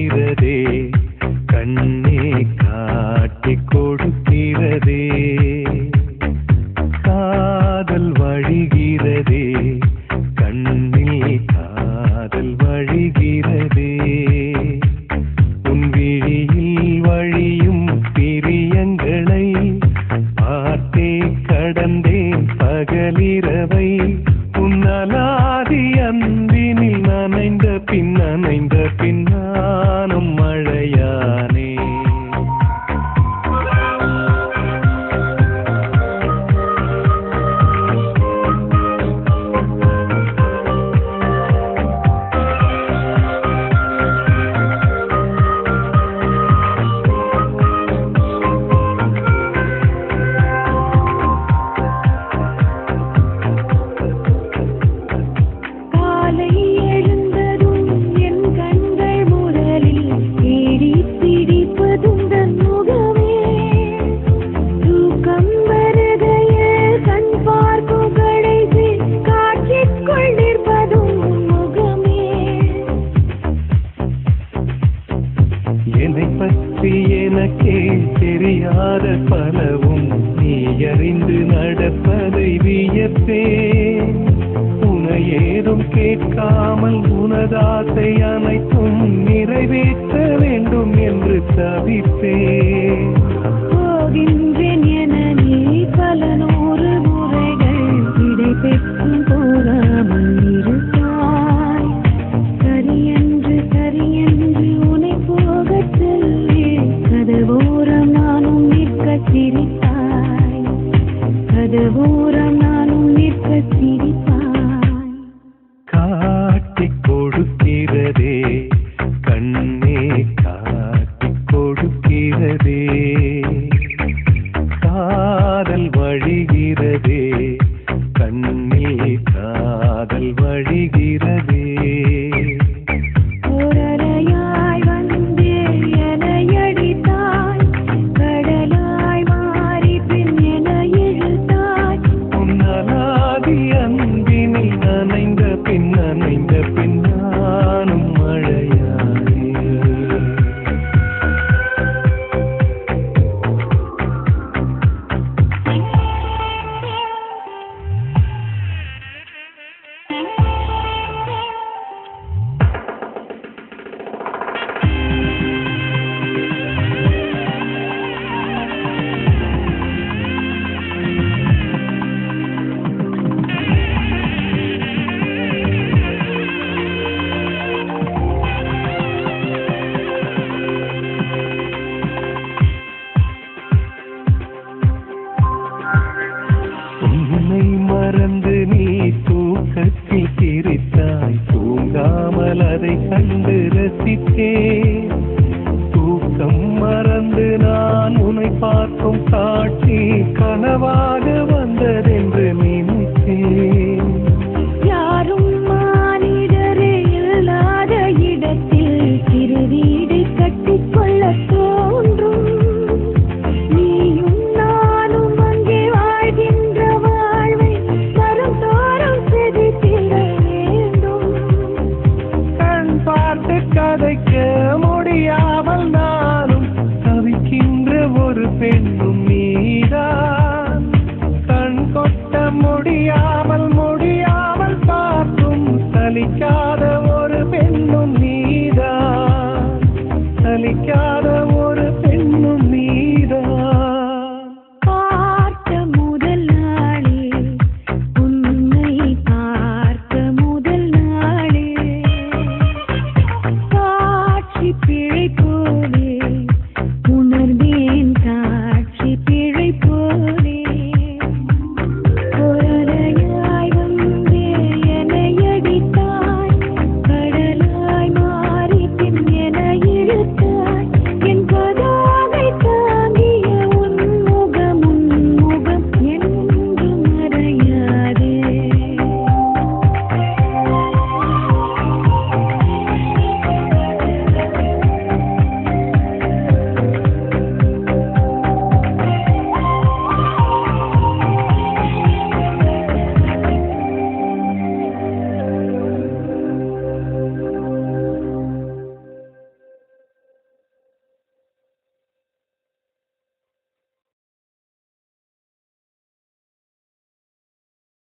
கொடுக்கிறதே கண்ணே காட்டி கொடுக்கிறதே காதல் வழிகிறதே கண்ணில் காதல் வழிகிறதே உன் விழியில் வழியும் பிரியங்களை பார்த்தே கடந்தேன் பகலிரவை உன்னலாதி அன்பினில் நனைந்த பின்னானும் மழையானே என்னை பற்றி எனக்கே தெரியாத பலவும் நீ அறிந்து நடப்பதை வியப்பேன் உனை ஏதும் கேட்காமல் உனதாசை அனைத்தும் நிறைவேற்ற வேண்டும் என்று தவிப்பேன் போகின்றேன் என நீ பல நூறு முறைகள் விடை பெற்றும் போராமல் இருப்பாய் சரியென்று உனை போகச் சொல்லி கதவோரம் நானும் நிற்க சிரிப்பாய் கதவோரம் நானும் நிற்க சிரிப்பாய் காட்டி கொடுக்கிறதே கண்ணே காட்டி கொடுக்கிறதே காதல் வழிகிறதே கண்ணில் காதல் வழிகிறதே ஓரறையாய் வந்து என்னை அடித்தாய் கடலாய் மாறி பின் என இழுத்தாய் உன்னலாதி அன்பினில் நனைந்த பின்னானும் மழையானே உன்னை மறந்து நீ தூக்கத்தில் சிரித்தாய் தூங்காமல் அதை கண்டு ரசித்தேன் தூக்கம் மறந்து நான் உன்னை பார்க்கும் காட்சி கனவாக வந்ததென்று நினைத்தேன் யாரும் மானிடரே இல்லாத இடத்தில் சிறு வீடு கட்டிக்கொள்ள தோன்றும் நீயும் நானும் அங்கே வாழ்கின்ற வாழ்வை தரும் தோறும் செதுக்கிட வேண்டும் கண் பார்த்து கதைக்க முடியாமல் நானும் தவிக்கின்ற ஒரு பெண்ணும் நீதான் கண் கொட்ட முடியாமல் பார்க்கும் சலிக்காத ஒரு பெண்ணும் நீதான் சலிக்காத